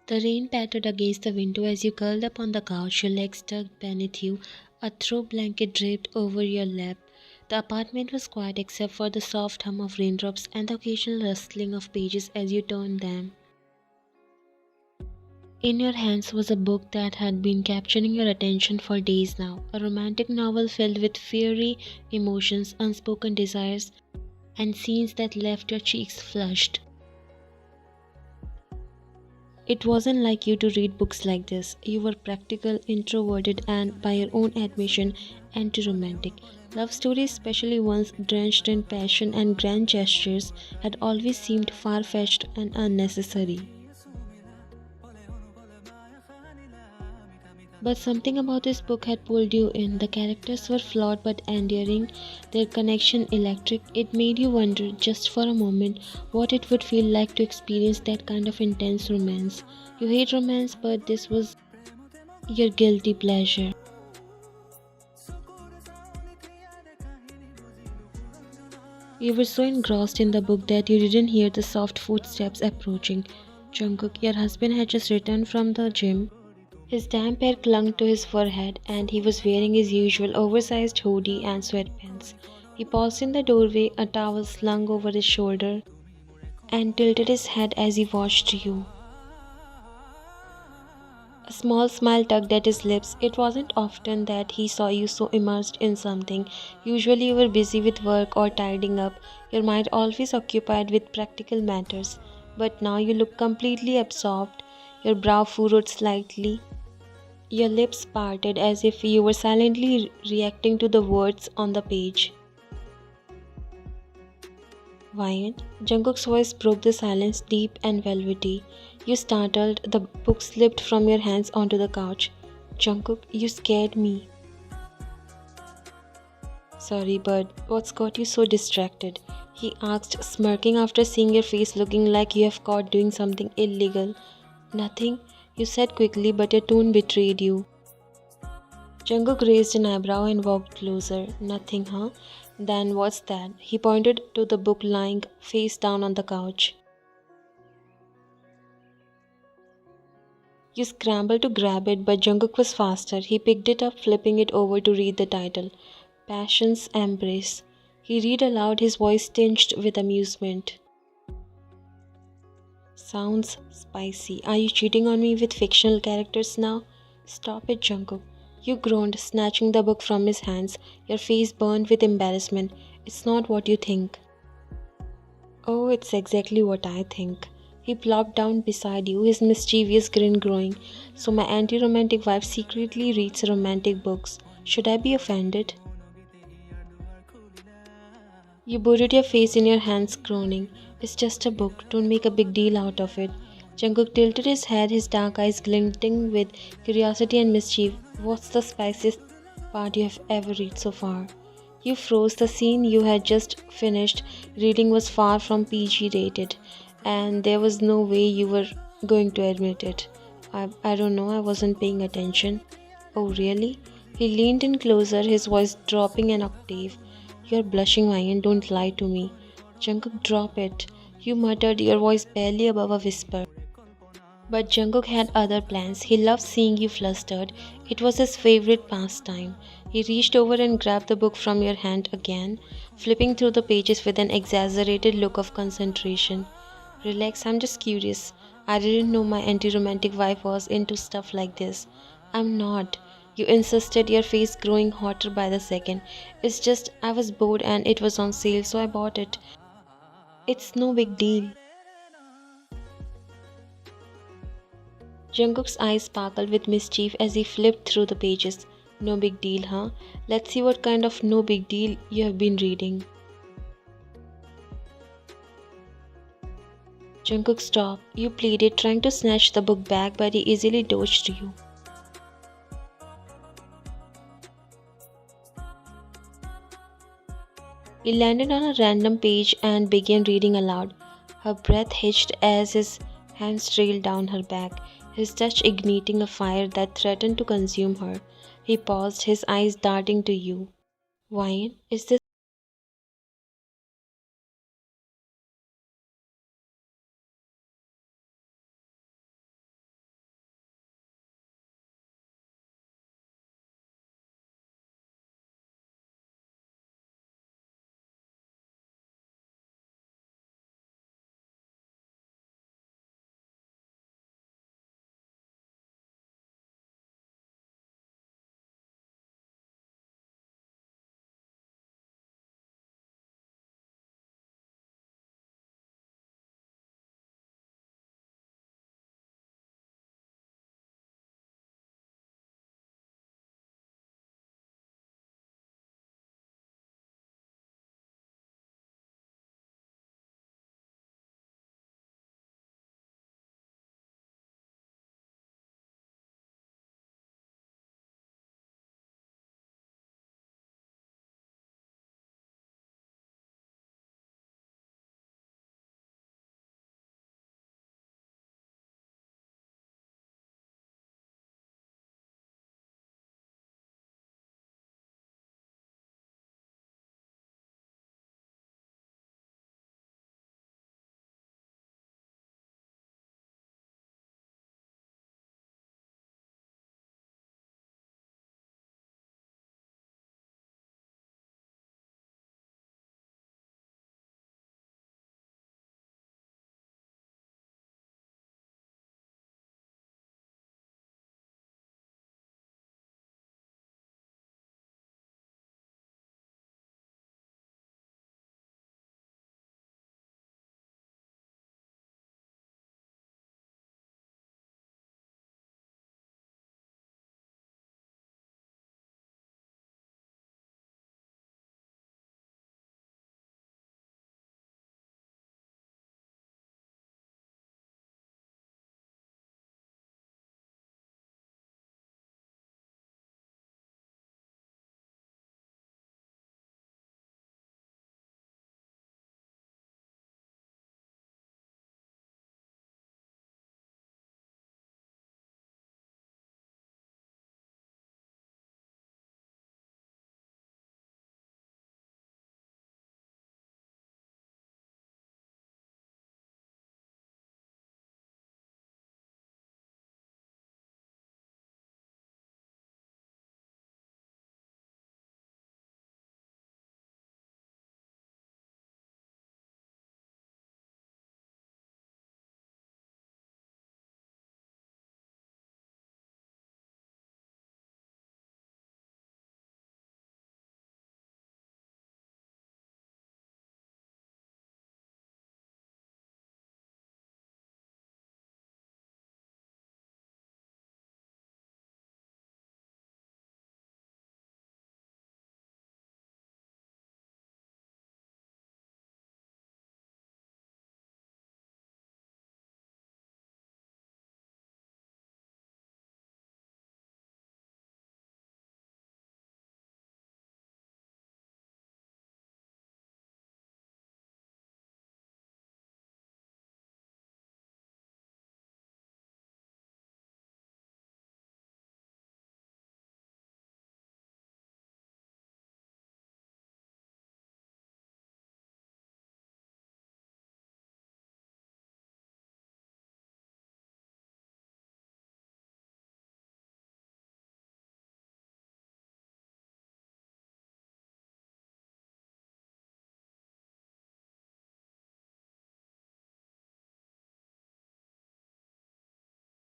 The rain pattered against the window as you curled up on the couch, your legs tucked beneath you, a throw blanket draped over your lap. The apartment was quiet except for the soft hum of raindrops and the occasional rustling of pages as you turned them. In your hands was a book that had been capturing your attention for days now, a romantic novel filled with fiery emotions, unspoken desires, and scenes that left your cheeks flushed. It wasn't like you to read books like this. You were practical, introverted, and, by your own admission, anti romantic. Love stories, especially ones drenched in passion and grand gestures, had always seemed far fetched and unnecessary. But something about this book had pulled you in. The characters were flawed but endearing, their connection electric. It made you wonder, just for a moment, what it would feel like to experience that kind of intense romance. You hate romance, but this was your guilty pleasure. You were so engrossed in the book that you didn't hear the soft footsteps approaching. Jungkook, your husband, had just returned from the gym. His damp hair clung to his forehead, and he was wearing his usual oversized hoodie and sweatpants. He paused in the doorway, a towel slung over his shoulder, and tilted his head as he watched you. A small smile tugged at his lips. It wasn't often that he saw you so immersed in something. Usually you were busy with work or tidying up, your mind always occupied with practical matters. But now you look completely absorbed, your brow furrowed slightly, your lips parted as if you were silently reacting to the words on the page. Viant, Jungkook's voice broke the silence, deep and velvety. You startled, the book slipped from your hands onto the couch. Jungkook, you scared me. Sorry, but what's got you so distracted? He asked, smirking after seeing your face looking like you have caught doing something illegal. Nothing, you said quickly, but your tone betrayed you. Jungkook raised an eyebrow and walked closer. Nothing, huh? Then what's that? He pointed to the book lying face down on the couch. You scrambled to grab it, but Jungkook was faster. He picked it up, flipping it over to read the title. Passion's Embrace. He read aloud, his voice tinged with amusement. Sounds spicy. Are you cheating on me with fictional characters now? Stop it, Jungkook. You groaned, snatching the book from his hands. Your face burned with embarrassment. It's not what you think. Oh, it's exactly what I think. He plopped down beside you, his mischievous grin growing. So my anti-romantic wife secretly reads romantic books. Should I be offended? You buried your face in your hands, groaning. It's just a book. Don't make a big deal out of it. Jungkook tilted his head, his dark eyes glinting with curiosity and mischief. What's the spiciest part you have ever read so far? You froze. The scene you had just finished reading was far from PG rated, and there was no way you were going to admit it. I don't know, I wasn't paying attention. Oh, really? He leaned in closer, his voice dropping an octave. You're blushing, Ryan, don't lie to me. Jungkook, drop it. You muttered, your voice barely above a whisper. But Jungkook had other plans. He loved seeing you flustered. It was his favorite pastime. He reached over and grabbed the book from your hand again, flipping through the pages with an exaggerated look of concentration. Relax, I'm just curious. I didn't know my anti-romantic wife was into stuff like this. I'm not. You insisted, your face growing hotter by the second. It's just I was bored and it was on sale, so I bought it. It's no big deal. Jungkook's eyes sparkled with mischief as he flipped through the pages. No big deal, huh? Let's see what kind of no big deal you have been reading. Jungkook stopped. You pleaded, trying to snatch the book back, but he easily dodged you. He landed on a random page and began reading aloud. Her breath hitched as his hands trailed down her back, his touch igniting a fire that threatened to consume her. He paused, his eyes darting to you. Wine, is this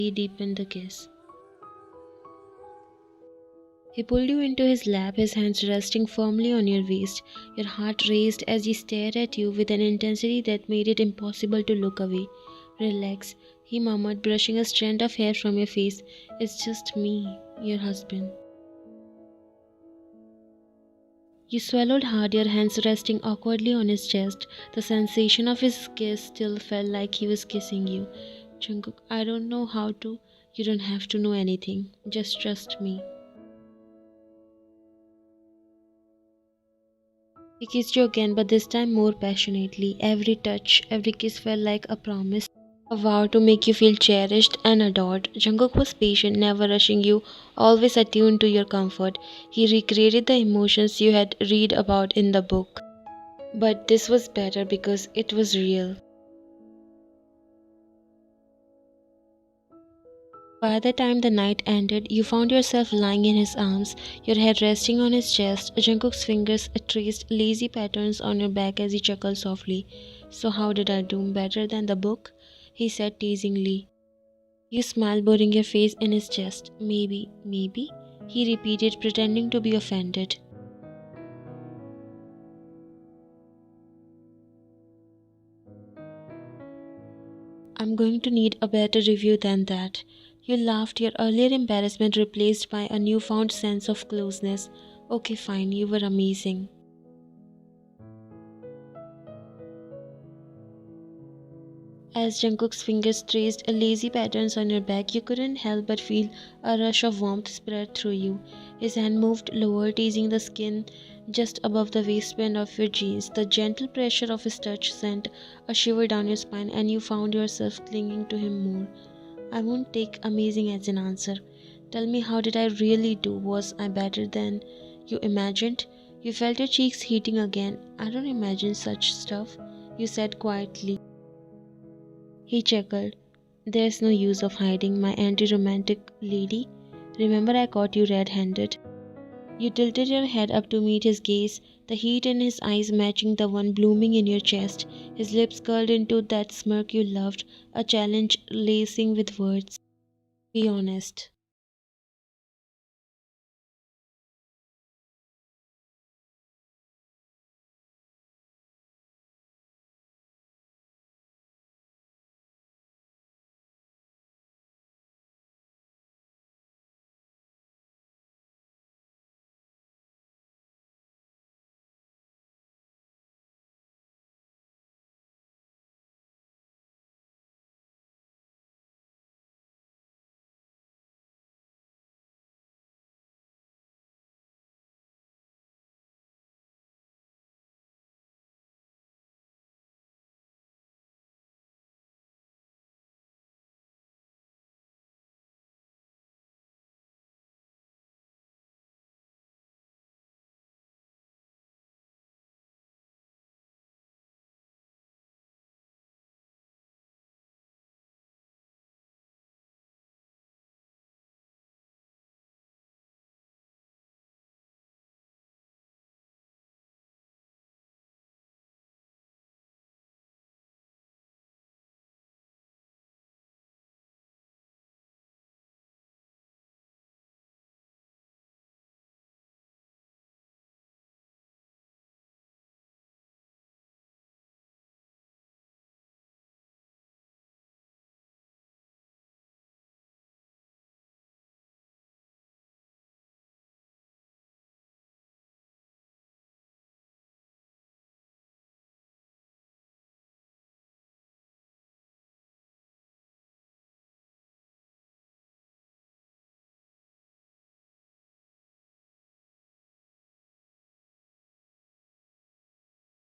He deepened the kiss. He pulled you into his lap, his hands resting firmly on your waist. Your heart raced as he stared at you with an intensity that made it impossible to look away. Relax, he murmured, brushing a strand of hair from your face. It's just me, your husband. You swallowed hard, your hands resting awkwardly on his chest. The sensation of his kiss still felt like he was kissing you. Jungkook, I don't know how to. You don't have to know anything. Just trust me. He kissed you again, but this time more passionately. Every touch, every kiss felt like a promise, a vow to make you feel cherished and adored. Jungkook was patient, never rushing you, always attuned to your comfort. He recreated the emotions you had read about in the book. But this was better because it was real. By the time the night ended, you found yourself lying in his arms, your head resting on his chest. Jungkook's fingers traced lazy patterns on your back as he chuckled softly. So how did I do? Better than the book? He said teasingly. You smiled, burying your face in his chest. Maybe, maybe, he repeated, pretending to be offended. I'm going to need a better review than that. You laughed, your earlier embarrassment replaced by a newfound sense of closeness. Okay, fine, you were amazing. As Jungkook's fingers traced lazy patterns on your back, you couldn't help but feel a rush of warmth spread through you. His hand moved lower, teasing the skin just above the waistband of your jeans. The gentle pressure of his touch sent a shiver down your spine, and you found yourself clinging to him more. I won't take amazing as an answer. Tell me, how did I really do? Was I better than you imagined? You felt your cheeks heating again. I don't imagine such stuff, you said quietly. He chuckled. There's no use of hiding, my anti romantic lady. Remember, I caught you red handed. You tilted your head up to meet his gaze, the heat in his eyes matching the one blooming in your chest. His lips curled into that smirk you loved, a challenge lacing with words. Be honest.